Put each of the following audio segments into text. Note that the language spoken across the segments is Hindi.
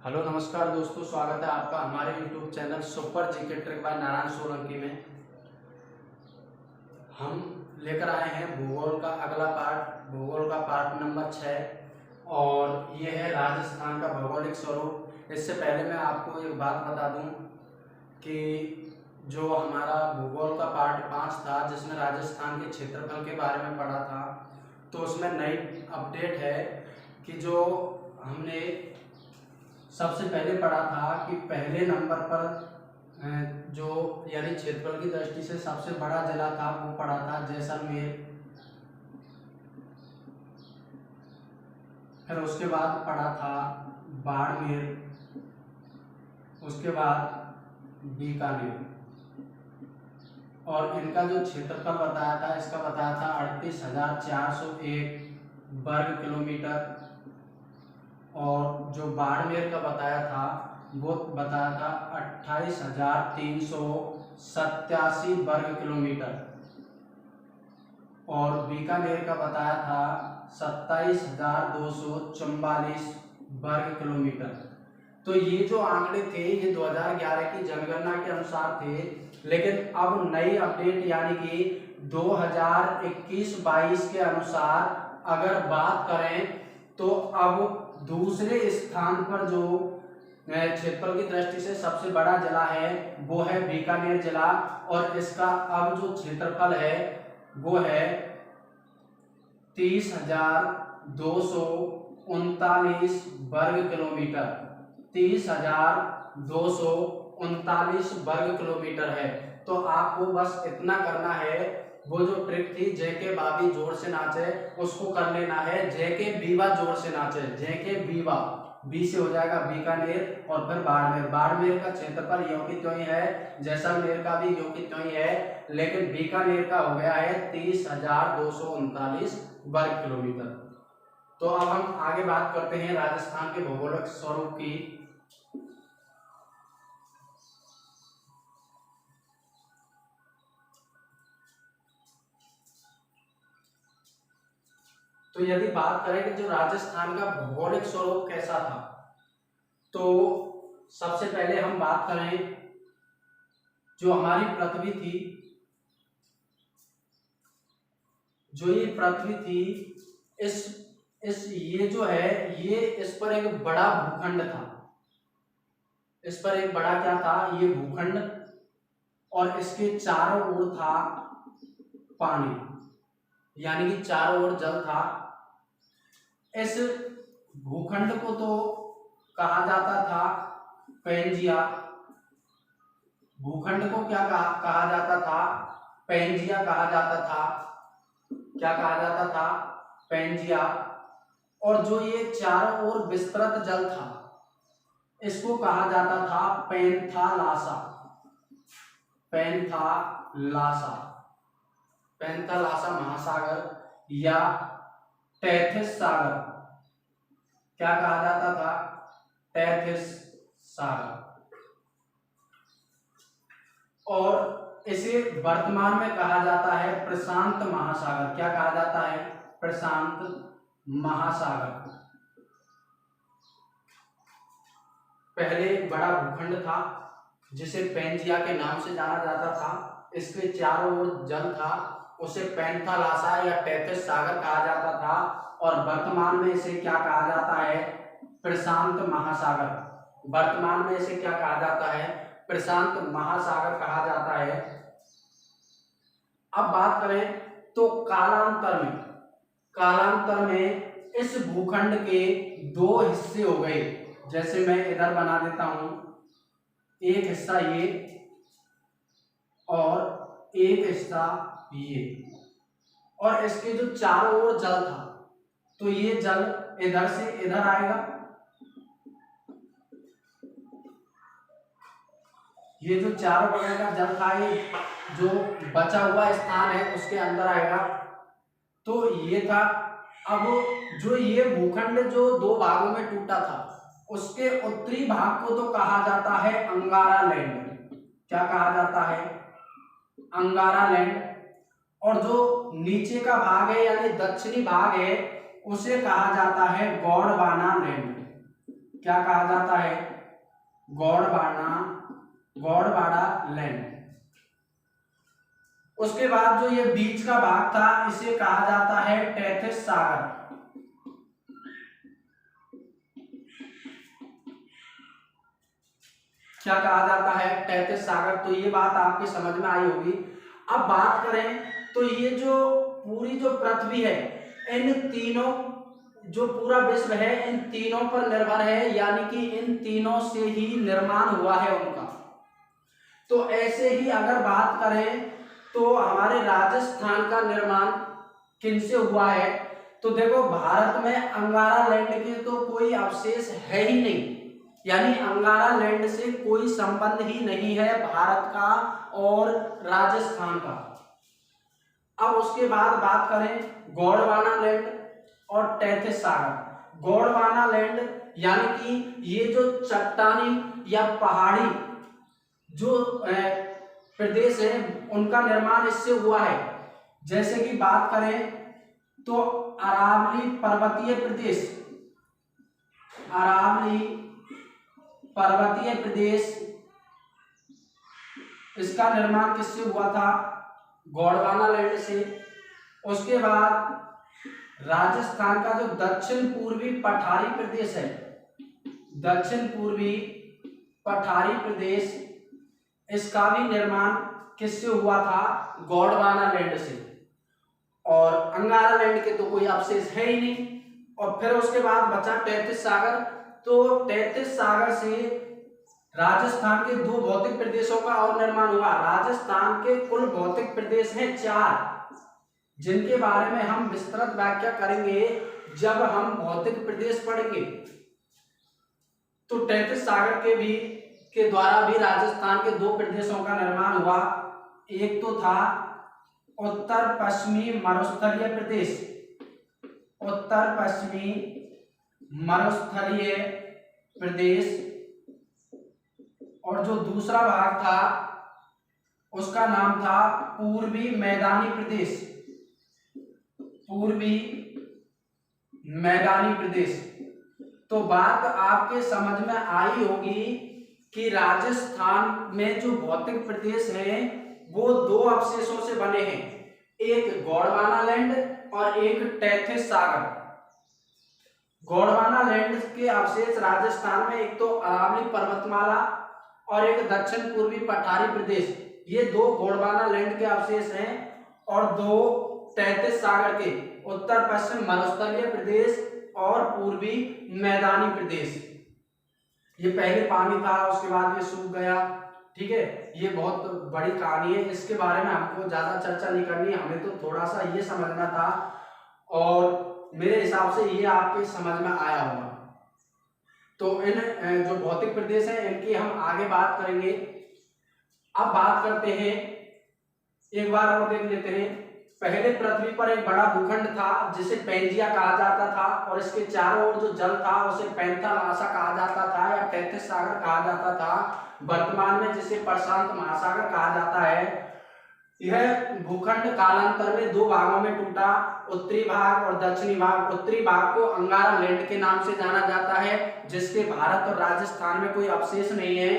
हेलो नमस्कार दोस्तों, स्वागत है आपका हमारे YouTube channel super GK trick bye Narayan Solanki में। हम लेकर आए हैं भूगोल का अगला पार्ट, भूगोल का पार्ट नंबर 6 और ये है राजस्थान का भौगोलिक स्वरूप। इससे पहले मैं आपको एक बात बता दूं कि जो हमारा भूगोल का पार्ट 5 था जिसमें राजस्थान के क्षेत्रफल के बारे में पढ़ा था, तो उसमें नई अपडेट है कि जो हमने सबसे पहले पढ़ा था कि पहले नंबर पर जो यानी क्षेत्रफल की दृष्टि से सबसे बड़ा जिला था वो पढ़ा था जैसलमेर। फिर उसके बाद पढ़ा था बाड़मेर, उसके बाद बीकानेर। और इनका जो क्षेत्रफल बताया था, इसका बताया था 38,401 वर्ग किलोमीटर। और जो बाड़मेर का बताया था वो बताया था 28,387 वर्ग किलोमीटर। और बीकानेर का बताया था 27,244 वर्ग किलोमीटर। तो ये जो आंकड़े थे ये 2011 की जनगणना के अनुसार थे, लेकिन अब नई अपडेट यानी कि 2021-22 के अनुसार अगर बात करें तो अब दूसरे स्थान पर जो क्षेत्रफल की दृष्टि से सबसे बड़ा जिला है वो है बीकानेर जिला। और इसका अब जो क्षेत्रफल है वो है 30,239 वर्ग किलोमीटर। 30,239 वर्ग किलोमीटर है। तो आपको बस इतना करना है, वो जो ट्रिक थी जेके बाबी जोर से नाचे उसको कर लेना है। जेके बीवा जोर से नाचे, जेके बीवा, बी से हो जाएगा बीकानेर और फिर बाड़मेर। बाड़मेर का क्षेत्रफल यों की त्यों ही है, जैसलमेर का भी यों की त्यों ही है, लेकिन बीकानेर का हो गया है 30,239 वर्ग किलोमीटर। तो अब हम आगे बात करते हैं राजस्थान के भौगोलिक स्वरूप की। तो यदि बात करें कि जो राजस्थान का भौगोलिक स्वरूप कैसा था, तो सबसे पहले हम बात करें जो हमारी पृथ्वी थी, जो ये पृथ्वी थी इस ये जो है ये इस पर एक बड़ा भूखंड था। इस पर एक बड़ा क्या था, ये भूखंड, और इसके चारों ओर था पानी, यानी कि चारों ओर जल था। इस भूखंड को तो कहा जाता था पेंजिया। भूखंड को क्या कहा जाता था, पेंजिया कहा जाता था। क्या कहा जाता था, पेंजिया। और जो ये चारों ओर विस्तृत जल था इसको कहा जाता था पैंथालासा। पैंथालासा, पैंथालासा महासागर या टेथिस सागर। क्या कहा जाता था, टेथिस सागर। और इसे वर्तमान में कहा जाता है प्रशांत महासागर। क्या कहा जाता है, प्रशांत महासागर। पहले एक बड़ा भूखंड था जिसे पेंजिया के नाम से जाना जाता था। इसके चारों ओर जल था, उसे पैंथालासा या टेथिस सागर कहा जाता था। और वर्तमान में इसे क्या कहा जाता है, प्रशांत महासागर। वर्तमान में इसे क्या कहा जाता है, प्रशांत महासागर कहा जाता है। अब बात करें तो कालांतर में इस भूखंड के दो हिस्से हो गए। जैसे मैं इधर बना देता हूं, एक हिस्सा ये और एक हिस्सा ये। और इसके जो चारों ओर जल था तो ये जल इधर से इधर आएगा, ये जो चारों बगल का जल था ये जो बचा हुआ स्थान है उसके अंदर आएगा। तो ये था। अब जो ये भूखंड जो दो भागों में टूटा था उसके उत्तरी भाग को तो कहा जाता है अंगारा लैंड। क्या कहा जाता है, अंगारा लैंड। और जो नीचे का भाग है यानी दक्षिणी भाग है उसे कहा जाता है गोंडवाना लैंड। क्या कहा जाता है? गौड़वाड़ा लैंड। उसके बाद जो ये बीच का भाग था इसे कहा जाता है टेथिस सागर। क्या कहा जाता है? टेथिस सागर। तो ये बात आपकी समझ में आई होगी। अब बात करें तो ये जो पूरी जो पृथ्वी है, इन तीनों, जो पूरा विश्व है इन तीनों पर निर्भर है, यानी कि इन तीनों से ही निर्माण हुआ है उनका। तो ऐसे ही अगर बात करें तो हमारे राजस्थान का निर्माण किनसे हुआ है? तो देखो, भारत में अंगारा लैंड के तो कोई अवशेष है ही नहीं, यानी अंगारा लैंड से कोई संबंध ही नहीं है भारत का और राजस्थान का। अब उसके बाद बात करें गोंडवाना लैंड और टेथिस सागर। गोंडवाना लैंड यानी कि ये जो चट्टानी या पहाड़ी जो प्रदेश है उनका निर्माण इससे हुआ है। जैसे कि बात करें तो अरावली पर्वतीय प्रदेश, अरावली पर्वतीय प्रदेश, इसका निर्माण किससे हुआ था? गोंडवाना लैंड से। उसके बाद राजस्थान का जो दक्षिण पूर्वी पठारी प्रदेश है, दक्षिण पूर्वी पठारी प्रदेश, इसका भी निर्माण किससे हुआ था? गोंडवाना लैंड से। और अंगारा लैंड के तो कोई अवशेष है ही नहीं। और फिर उसके बाद बचा टेथिस सागर। तो टेथिस सागर से राजस्थान के दो भौतिक प्रदेशों का और निर्माण हुआ। राजस्थान के कुल भौतिक प्रदेश हैं 4, जिनके बारे में हम विस्तृत व्याख्या करेंगे जब हम भौतिक प्रदेश पढ़ेंगे। तो टेथिस सागर के द्वारा भी राजस्थान के 2 प्रदेशों का निर्माण हुआ। एक तो था उत्तर पश्चिमी मरुस्थलीय प्रदेश, उत्तर पश्चिमी मरुस्थलीय प्रदेश, और जो दूसरा भाग था उसका नाम था पूर्वी मैदानी प्रदेश, पूर्वी मैदानी प्रदेश। तो बात आपके समझ में आई होगी कि राजस्थान में जो भौतिक प्रदेश हैं वो 2 अवशेषों से बने हैं, एक गोंडवाना लैंड और एक टेथिस सागर। गोंडवाना लैंड के अवशेष राजस्थान में एक तो अरावली पर्वतमाला और एक दक्षिण पूर्वी पठारी प्रदेश, ये 2 गोंडवाना लैंड के अवशेष हैं, और 2 टेथिस सागर के, उत्तर पश्चिम मरुस्थलीय प्रदेश और पूर्वी मैदानी प्रदेश। ये पहले पानी था, उसके बाद ये सूख गया। ठीक है, ये बहुत बड़ी कहानी है, इसके बारे में हमको ज्यादा चर्चा नहीं करनी, हमें तो थोड़ा सा ये समझना था, और मेरे हिसाब से ये आपके समझ में आया होगा। तो इन जो भौतिक प्रदेश हैं इनकी हम आगे बात करेंगे। अब बात करते हैं, एक बार और देख लेते हैं। पहले पृथ्वी पर एक बड़ा भूखंड था जिसे पेंजिया कहा जाता था, और इसके चारों ओर जो जल था उसे पैंथालासा कहा जाता था या टेथिस सागर कहा जाता था। वर्तमान में जिसे प्रशांत महासागर कहा जाता है। यह भूखंड कालांतर में 2 भागों में टूटा, उत्तरी भाग और दक्षिणी भाग। उत्तरी भाग को अंगारा लैंड के नाम से जाना जाता है, जिसके भारत और राजस्थान में कोई अवशेष नहीं है।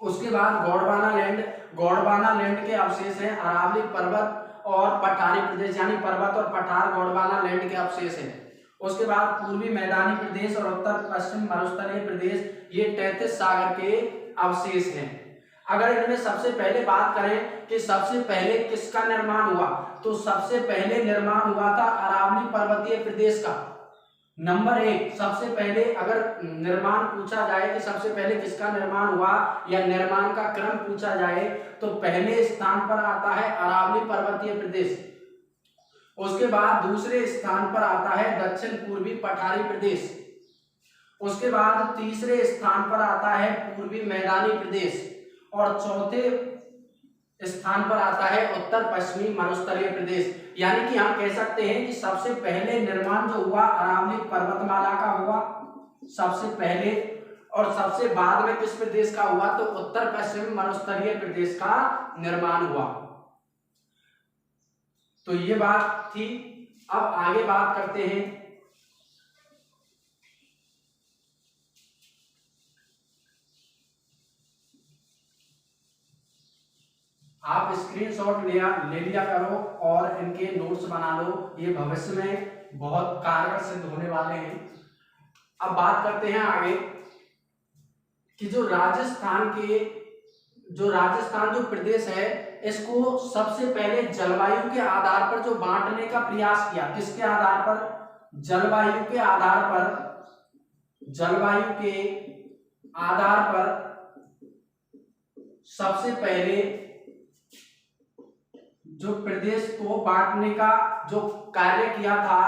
उसके बाद गोंडवाना लैंड के अवशेष हैं अरावली पर्वत और पठारी प्रदेश, यानी पर्वत और पठार गोंडवाना लैंड के अवशेष हैं। उसके बाद पूर्वी मैदानी प्रदेश और उत्तर पश्चिम मरुस्थलीय प्रदेश, ये टेथिस सागर के अवशेष हैं। अगर इनमें सबसे पहले बात करें कि सबसे पहले किसका निर्माण हुआ, तो सबसे पहले निर्माण हुआ था अरावली पर्वतीय प्रदेश का। नंबर 1, सबसे पहले अगर निर्माण पूछा जाए कि सबसे पहले किसका निर्माण हुआ या निर्माण का क्रम पूछा जाए, तो पहले स्थान पर आता है अरावली पर्वतीय प्रदेश। उसके बाद दूसरे स्थान पर आता है दक्षिण पूर्वी पठारी प्रदेश। उसके बाद तीसरे स्थान पर आता है पूर्वी मैदानी प्रदेश, और चौथे स्थान पर आता है उत्तर पश्चिमी मरुस्थलीय प्रदेश। यानी कि हम कह सकते हैं कि सबसे पहले निर्माण जो हुआ अरावली पर्वतमाला का हुआ सबसे पहले, और सबसे बाद में किस प्रदेश का हुआ, तो उत्तर पश्चिमी मरुस्थलीय प्रदेश का निर्माण हुआ। तो ये बात थी। अब आगे बात करते हैं आप स्क्रीनशॉट ले लिया करो और इनके नोट्स बना लो, ये भविष्य में बहुत कारगर सिद्ध होने वाले हैं। अब बात करते हैं आगे कि जो राजस्थान जो प्रदेश है, इसको सबसे पहले जलवायु के आधार पर जो बांटने का प्रयास किया, किसके आधार पर? जलवायु के आधार पर सबसे पहले जो प्रदेश को बांटने का जो कार्य किया था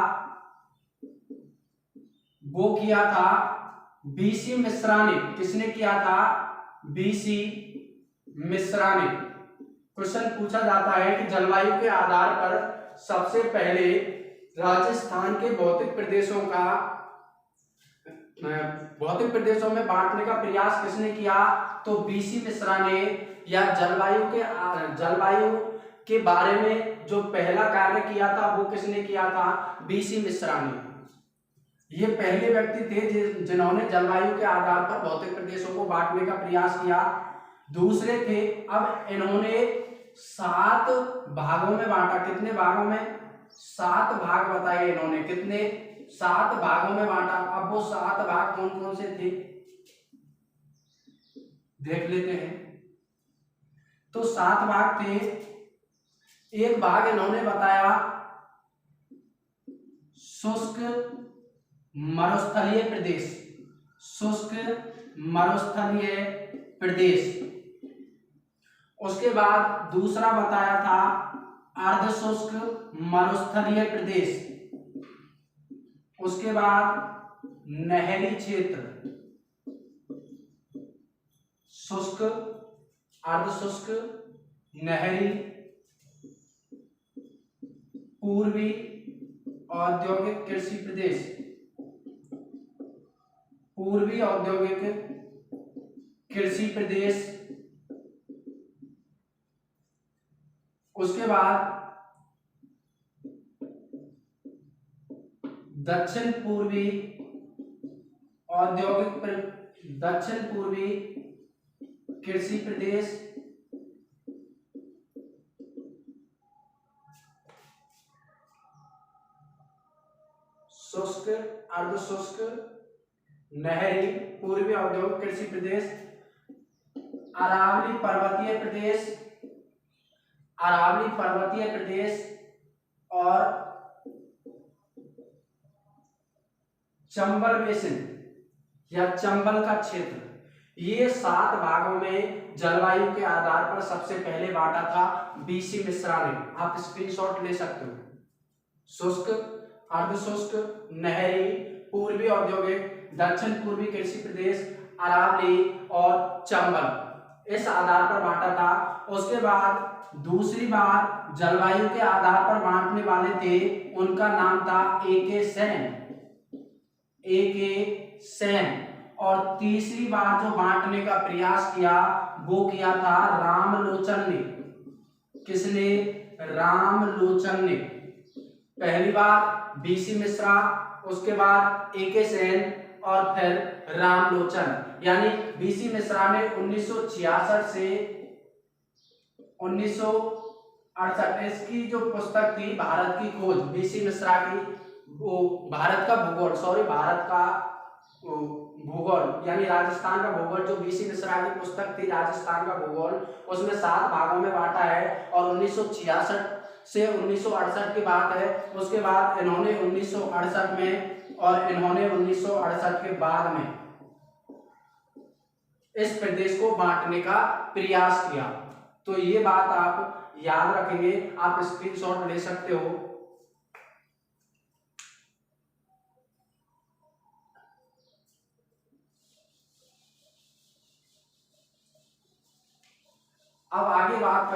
वो किया था बीसी मिश्रा ने। किसने किया था? बीसी मिश्रा ने। क्वेश्चन पूछा जाता है कि जलवायु के आधार पर सबसे पहले राजस्थान के भौतिक प्रदेशों में बांटने का प्रयास किसने किया? तो बीसी मिश्रा ने। या जलवायु के बारे में जो पहला कार्य किया था वो किसने किया था? बीसी मिश्रा ने। ये पहले व्यक्ति थे जिन्होंने जलवायु के आधार पर भौतिक प्रदेशों को बांटने का प्रयास किया। दूसरे थे, अब इन्होंने 7 भागों में बांटा। कितने भागों में? 7 भाग बताए इन्होंने। कितने? 7 भागों में बांटा। अब वो 7 भाग कौन कौन से थे देख लेते हैं। तो 7 भाग थे। एक भाग इन्होंने बताया शुष्क मरुस्थलीय प्रदेश। शुष्क मरुस्थलीय प्रदेश। उसके बाद दूसरा बताया था अर्धशुष्क मरुस्थलीय प्रदेश। उसके बाद नहरी क्षेत्र, शुष्क, अर्धशुष्क, नहरी, पूर्वी औद्योगिक कृषि प्रदेश। पूर्वी औद्योगिक कृषि प्रदेश। उसके बाद दक्षिण पूर्वी कृषि प्रदेश। शुष्क, अर्धशुष्क, नहरी, पूर्वी औद्योगिक कृषि प्रदेश, अरावली पर्वतीय प्रदेश और चंबल बेसिन या चंबल का क्षेत्र। ये 7 भागों में जलवायु के आधार पर सबसे पहले बांटा था बीसी मिश्रा ने। आप स्क्रीनशॉट ले सकते हो। शुष्क, अर्धशुष्क, नहरी, पूर्वी औद्योगिक, दक्षिण पूर्वी कृषि प्रदेश, अरावली और चंबल, इस आधार पर बांटा था। उसके बाद दूसरी बार जलवायु के आधार पर बांटने वाले थे, उनका नाम था A.K. सेन। और तीसरी बार जो बांटने का प्रयास किया वो किया था रामलोचन ने। किसने? रामलोचन ने। पहली बार बीसी मिश्रा, उसके बाद A.K. सेन और फिर रामलोचन। यानी बीसी मिश्रा ने 1966 से 1968, इसकी जो पुस्तक थी भारत की खोज, बीसी मिश्रा की, वो भारत का भूगोल यानी राजस्थान का भूगोल, जो बीसी मिश्रा की पुस्तक थी राजस्थान का भूगोल, उसमें 7 भागों में बांटा है। और 1966 से 1968 की बात है। उसके बाद इन्होंने 1968 में और इन्होंने 1968 के बाद में इस प्रदेश को बांटने का प्रयास किया। तो ये बात आप याद रखेंगे, आप स्क्रीनशॉट ले सकते हो। अब आगे बात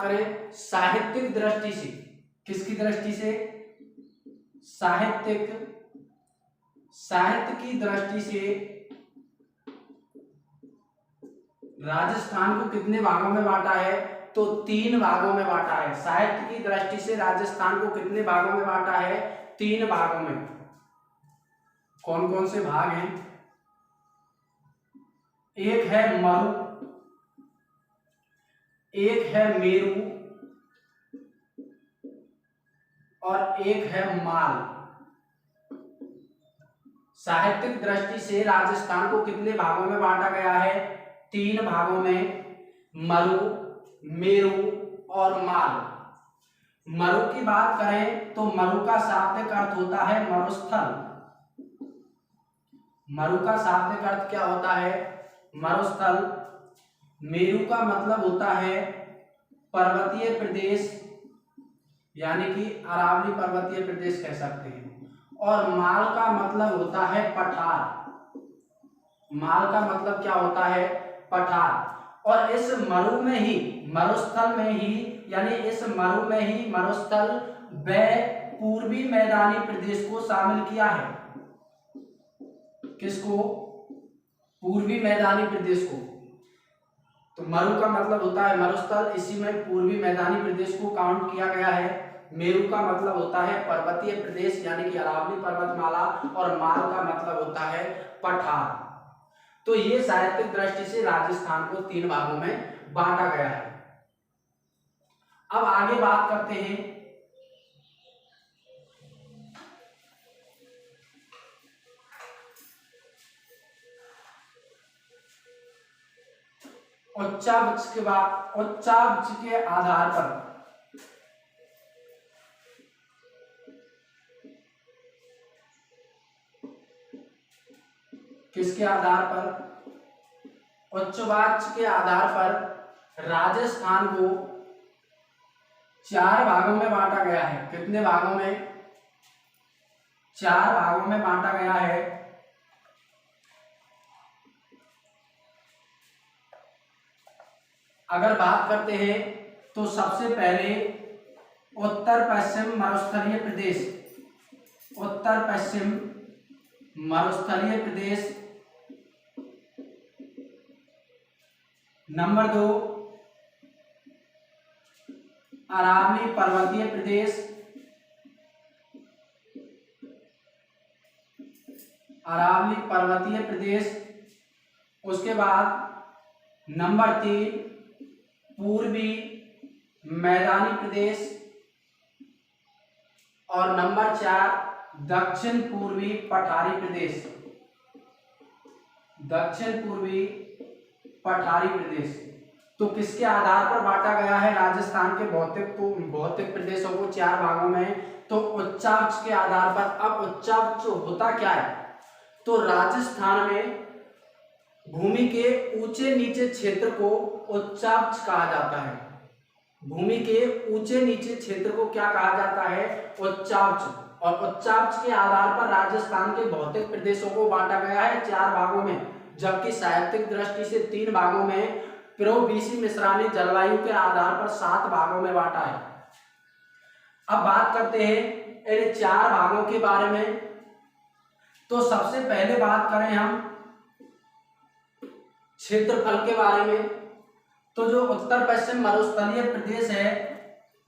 करें साहित्यिक दृष्टि से। किसकी दृष्टि से? साहित्य की दृष्टि से राजस्थान को कितने भागों में बांटा है? तो 3 भागों में बांटा है। साहित्य की दृष्टि से राजस्थान को कितने भागों में बांटा है? 3 भागों में। कौन कौन से भाग हैं? एक है मरु, एक है मेरु और एक है माल। साहित्यिक दृष्टि से राजस्थान को कितने भागों में बांटा गया है? 3 भागों में, मरु, मेरु और माल। मरु की बात करें तो मरु का शाब्दिक अर्थ होता है मरुस्थल। मरु का शाब्दिक अर्थ क्या होता है? मरुस्थल। मेरु का मतलब होता है पर्वतीय प्रदेश, यानी कि अरावली पर्वतीय प्रदेश कह सकते हैं। और माल का मतलब होता है पठार। माल का मतलब क्या होता है? पठार। और इस मरु में ही, मरुस्थल में ही, यानी इस मरु में ही मरुस्थल व पूर्वी मैदानी प्रदेश को शामिल किया है। किसको? पूर्वी मैदानी प्रदेश को। तो मरु का मतलब होता है मरुस्थल, इसी में पूर्वी मैदानी प्रदेश को काउंट किया गया है। मेरु का मतलब होता है पर्वतीय प्रदेश, यानी कि अरावली पर्वतमाला। और माल का मतलब होता है पठार। तो ये साहित्यिक दृष्टि से राजस्थान को 3 भागों में बांटा गया है। अब आगे बात करते हैं उच्चावच के बाद। उच्चावच के आधार पर किसके आधार पर? उच्चवाच्य के आधार पर राजस्थान को 4 भागों में बांटा गया है। कितने भागों में? 4 भागों में बांटा गया है। अगर बात करते हैं तो सबसे पहले उत्तर पश्चिम मरुस्थलीय प्रदेश, उत्तर पश्चिम मरुस्थलीय प्रदेश। नंबर 2 अरावली पर्वतीय प्रदेश, अरावली पर्वतीय प्रदेश। उसके बाद नंबर 3 पूर्वी मैदानी प्रदेश और नंबर 4 दक्षिण पूर्वी पठारी प्रदेश, दक्षिण पूर्वी पठारी प्रदेश। तो किसके आधार पर बांटा गया है राजस्थान के भौतिक प्रदेशों को 4 भागों में? तो उच्चावच के आधार पर। अब उच्चावच होता क्या है? तो राजस्थान में भूमि के ऊंचे नीचे क्षेत्र को उच्चावच कहा जाता है। भूमि के ऊंचे नीचे क्षेत्र को क्या कहा जाता है? उच्चावच। और उच्चावच के आधार पर राजस्थान के भौतिक प्रदेशों को बांटा गया है 4 भागों में, जबकि साहित्यिक दृष्टि से 3 भागों में। प्रो बीसी मिश्रा ने जलवायु के आधार पर 7 भागों में बांटा है। अब बात करते हैं इन 4 भागों के बारे में। तो सबसे पहले बात करें हम क्षेत्रफल के बारे में, तो जो उत्तर पश्चिम मरुस्थलीय प्रदेश है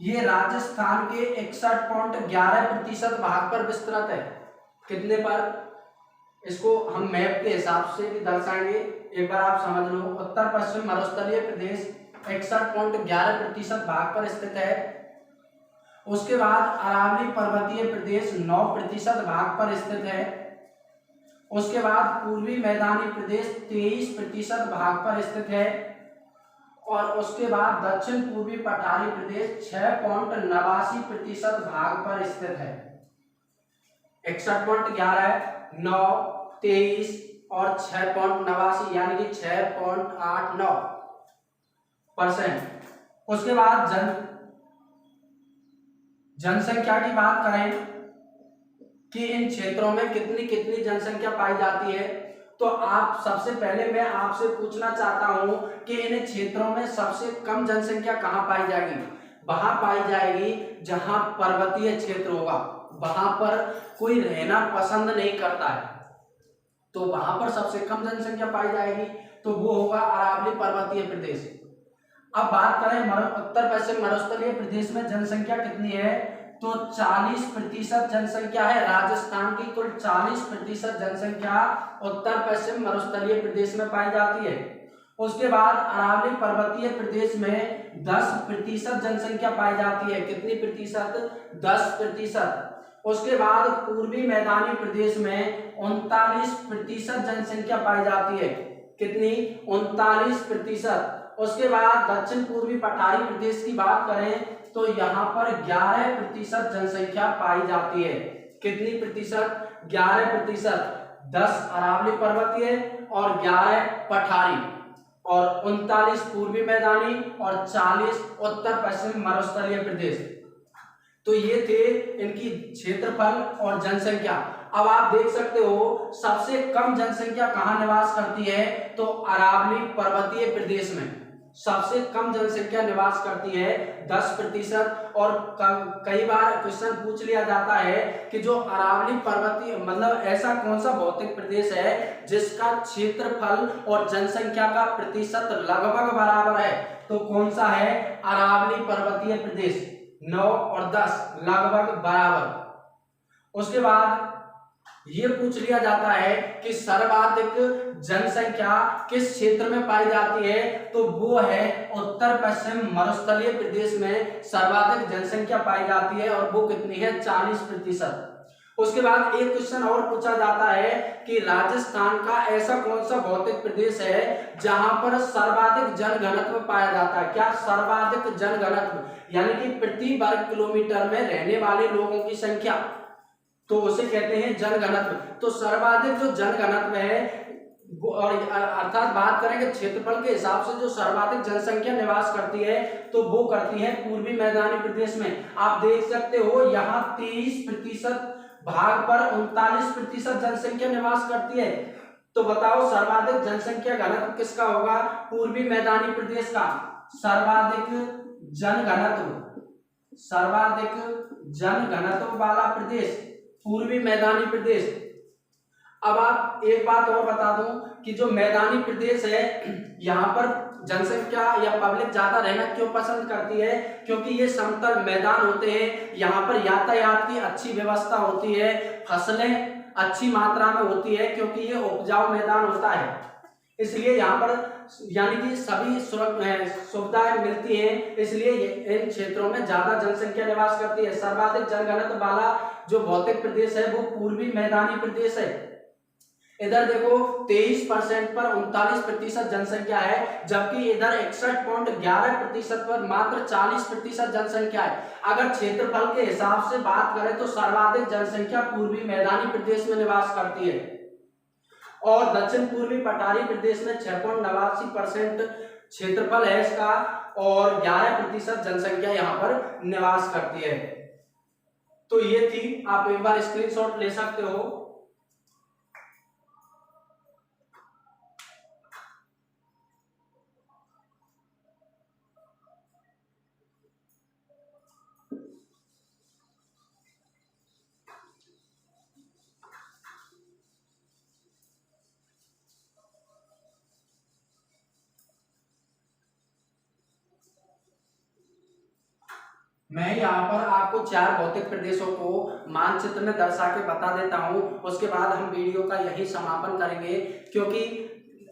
ये राजस्थान के 61.11% भाग पर विस्तृत है। कितने पर? इसको हम मैप के हिसाब से भी दर्शाएंगे, एक बार आप समझ लो। उत्तर पश्चिम मरुस्थलीय प्रदेश 61.11% भाग पर स्थित है। उसके बाद अरावली पर्वतीय प्रदेश 9% भाग पर स्थित है। उसके बाद पूर्वी मैदानी प्रदेश 23% भाग पर स्थित है। और उसके बाद दक्षिण पूर्वी पठारी प्रदेश 6.89% भाग पर स्थित है। 61.11, 9, 23 और 6.89 यानी कि 6.89%। उसके बाद जनसंख्या की बात करें कि इन क्षेत्रों में कितनी कितनी जनसंख्या पाई जाती है, तो आप सबसे पहले मैं आपसे पूछना चाहता हूं कि इन क्षेत्रों में सबसे कम जनसंख्या कहां पाई जाएगी? वहां पाई जाएगी जहां पर्वतीय क्षेत्र होगा, वहां पर कोई रहना पसंद नहीं करता है, तो वहां पर सबसे कम जनसंख्या पाई जाएगी, तो वो होगा अरावली पर्वतीय प्रदेश। अब बात करें उत्तर पश्चिम मरुस्थलीय प्रदेश में जनसंख्या कितनी है, तो 40% जनसंख्या है। राजस्थान की कुल 40% जनसंख्या उत्तर पश्चिम मरुस्थलीय प्रदेश में पाई जाती है। उसके बाद अरावली पर्वतीय प्रदेश में 10% जनसंख्या पाई जाती है। कितनी प्रतिशत, 10%। उसके बाद पूर्वी मैदानी प्रदेश में 39% जनसंख्या पाई जाती है। कितनी, 39%। उसके बाद दक्षिण पूर्वी पठारी प्रदेश की बात करें तो यहाँ पर 11% जनसंख्या पाई जाती है। कितनी प्रतिशत, 11%। 10 अरावली पर्वतीय और 11 पठारी और 39 पूर्वी मैदानी और 40 उत्तर पश्चिम मरुस्थलीय प्रदेश। तो ये थे इनकी क्षेत्रफल और जनसंख्या। अब आप देख सकते हो सबसे कम जनसंख्या कहाँ निवास करती है, तो अरावली पर्वतीय प्रदेश में सबसे कम जनसंख्या निवास करती है 10%। और कई बार क्वेश्चन पूछ लिया जाता है कि जो अरावली पर्वतीय मतलब ऐसा कौन सा भौतिक प्रदेश है जिसका क्षेत्रफल और जनसंख्या का प्रतिशत लगभग बराबर है, तो कौन सा है, अरावली पर्वतीय प्रदेश। 9 और 10 लगभग बराबर। उसके बाद ये पूछ लिया जाता है कि सर्वाधिक जनसंख्या किस क्षेत्र में पाई जाती है, तो वो है उत्तर पश्चिम मरुस्थलीय प्रदेश में सर्वाधिक जनसंख्या पाई जाती है और वो कितनी है, 40%। उसके बाद एक क्वेश्चन और पूछा जाता है कि राजस्थान का ऐसा कौन सा भौतिक प्रदेश है जहां पर सर्वाधिक जनघनत्व पाया जाता है। क्या, सर्वाधिक जनघनत्व, यानी कि प्रति वर्ग किलोमीटर में रहने वाले लोगों की संख्या, तो उसे कहते हैं जनघनत्व। तो सर्वाधिक जो जनघनत्व है और अर्थात बात करेंगे क्षेत्रफल के हिसाब से जो सर्वाधिक जनसंख्या निवास करती है तो वो करती है पूर्वी मैदानी प्रदेश में। आप देख सकते हो यहाँ 23% भाग पर 39% जनसंख्या निवास करती है। तो बताओ सर्वाधिक जनसंख्या घनत्व किसका होगा, पूर्वी मैदानी प्रदेश का। सर्वाधिक जनघनत्व वाला प्रदेश पूर्वी मैदानी प्रदेश। अब आप एक बात और बता दूं कि जो मैदानी प्रदेश है यहाँ पर जनसंख्या या पब्लिक ज्यादा रहना क्यों पसंद करती है, क्योंकि ये समतल मैदान होते हैं, यहाँ पर यातायात की अच्छी व्यवस्था होती है, फसलें अच्छी मात्रा में होती है क्योंकि ये उपजाऊ मैदान होता है, इसलिए यहाँ पर यानी कि सभी सुविधाएं मिलती हैं, इसलिए इन क्षेत्रों में ज्यादा जनसंख्या निवास करती है। सर्वाधिक जनघनत्व वाला जो भौतिक प्रदेश है वो पूर्वी मैदानी प्रदेश है। इधर देखो 23% पर 39% जनसंख्या है, जबकि इधर 61.11% पर मात्र 40% जनसंख्या है। अगर क्षेत्रफल के हिसाब से बात करें तो सर्वाधिक जनसंख्या पूर्वी मैदानी प्रदेश में निवास करती है और दक्षिण पूर्वी पठारी प्रदेश में 6.89% क्षेत्रफल है इसका और 11% जनसंख्या यहाँ पर निवास करती है। तो ये थी, आप एक बार स्क्रीनशॉट ले सकते हो। मैं यहाँ पर आपको 4 भौतिक प्रदेशों को मानचित्र में दर्शा के बता देता हूँ, उसके बाद हम वीडियो का यही समापन करेंगे, क्योंकि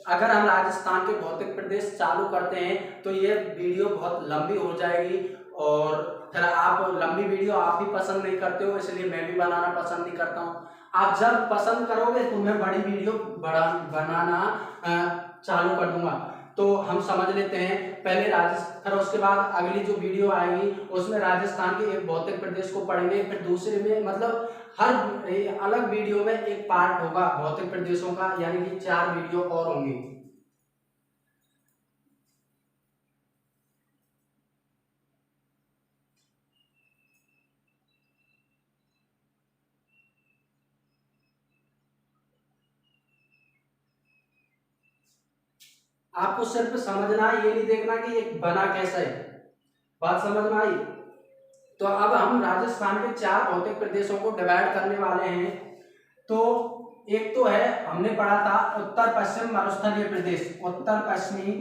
अगर हम राजस्थान के भौतिक प्रदेश चालू करते हैं तो ये वीडियो बहुत लंबी हो जाएगी और फिर आप लंबी वीडियो आप भी पसंद नहीं करते हो, इसलिए मैं भी बनाना पसंद नहीं करता हूँ। आप जब पसंद करोगे तो मैं बड़ी वीडियो बनाना चालू कर दूंगा। तो हम समझ लेते हैं पहले राजस्थान, उसके बाद अगली जो वीडियो आएगी उसमें राजस्थान के एक भौतिक प्रदेश को पढ़ेंगे, फिर दूसरे में मतलब हर अलग वीडियो में एक पार्ट होगा भौतिक प्रदेशों का, यानी कि 4 वीडियो और होंगी। आपको सिर्फ समझना है, ये नहीं देखना कि ये बना कैसा है। बात समझ में आई? तो अब हम राजस्थान के 4 भौतिक प्रदेशों को डिवाइड करने वाले हैं। तो एक तो है, हमने पढ़ा था उत्तर पश्चिम मरुस्थलीय प्रदेश, उत्तर पश्चिमी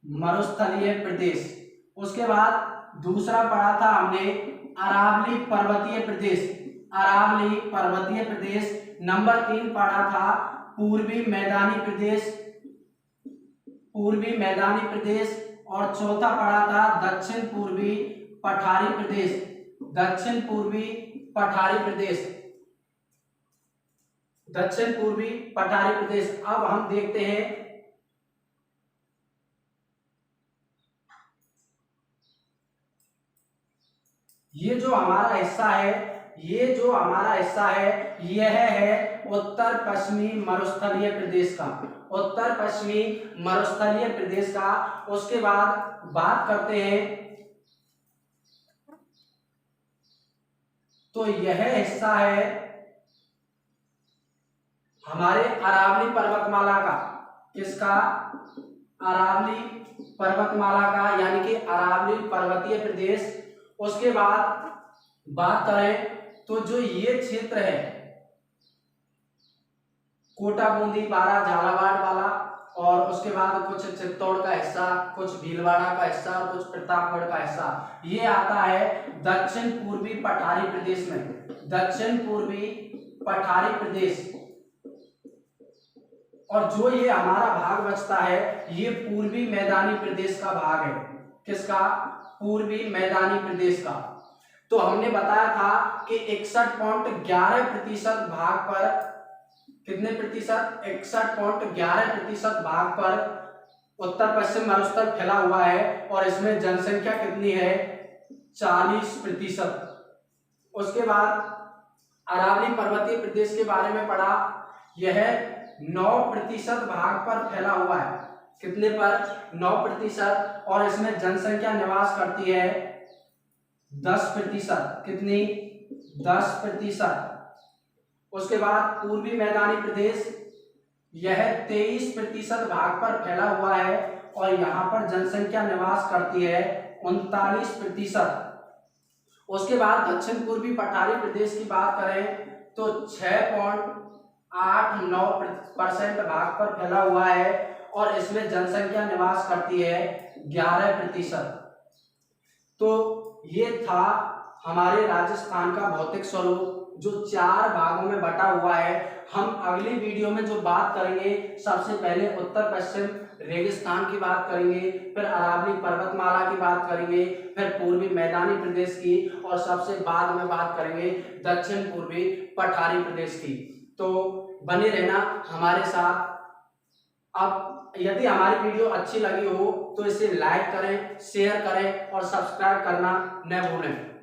मरुस्थलीय प्रदेश। उसके बाद दूसरा पढ़ा था हमने अरावली पर्वतीय प्रदेश, अरावली पर्वतीय प्रदेश। नंबर 3 पढ़ा था पूर्वी मैदानी प्रदेश, पूर्वी मैदानी प्रदेश। और चौथा पढ़ा था दक्षिण पूर्वी पठारी प्रदेश, दक्षिण पूर्वी पठारी प्रदेश, दक्षिण पूर्वी पठारी प्रदेश। अब हम देखते हैं ये जो हमारा हिस्सा है, ये जो हमारा हिस्सा है यह है उत्तर पश्चिमी मरुस्थलीय प्रदेश का, उत्तर पश्चिमी मरुस्थलीय प्रदेश का। उसके बाद बात करते हैं तो यह हिस्सा है हमारे अरावली पर्वतमाला का, किसका? अरावली पर्वतमाला का, यानी कि अरावली पर्वतीय प्रदेश। उसके बाद बात करें तो जो ये क्षेत्र है कोटा, बूंदी, बारा, झालावाड़ वाला, और उसके बाद कुछ चित्तौड़ का हिस्सा, कुछ भीलवाड़ा का हिस्सा और कुछ प्रतापगढ़ का हिस्सा, ये आता है दक्षिण पूर्वी पठारी प्रदेश में, दक्षिण पूर्वी पठारी प्रदेश। और जो ये हमारा भाग बचता है ये पूर्वी मैदानी प्रदेश का भाग है, किसका? पूर्वी मैदानी प्रदेश का। तो हमने बताया था कि 61.11% भाग पर, कितने प्रतिशत? 61.11% भाग पर उत्तर पश्चिम मरुस्थल फैला हुआ है और इसमें जनसंख्या कितनी है? 40%। उसके बाद अरावली पर्वतीय प्रदेश के बारे में पढ़ा, यह 9% भाग पर फैला हुआ है, कितने पर? 9%। और इसमें जनसंख्या निवास करती है 10%, कितनी? 10%। उसके बाद पूर्वी मैदानी प्रदेश, यह 23% भाग पर फैला हुआ है और यहाँ पर जनसंख्या निवास करती है 39%। उसके बाद दक्षिण पूर्वी पठारी प्रदेश की बात करें तो 6.89% भाग पर फैला हुआ है और इसमें जनसंख्या निवास करती है 11%। तो ये था हमारे राजस्थान का भौतिक स्वरूप जो 4 भागों में बटा हुआ है। हम अगली वीडियो में जो बात करेंगे, सबसे पहले उत्तर पश्चिम रेगिस्तान की बात करेंगे, फिर अरावली पर्वतमाला की बात करेंगे, फिर पूर्वी मैदानी प्रदेश की, और सबसे बाद में बात करेंगे दक्षिण पूर्वी पठारी प्रदेश की। तो बने रहना हमारे साथ। अब यदि हमारी वीडियो अच्छी लगी हो तो इसे लाइक करें, शेयर करें और सब्सक्राइब करना न भूलें।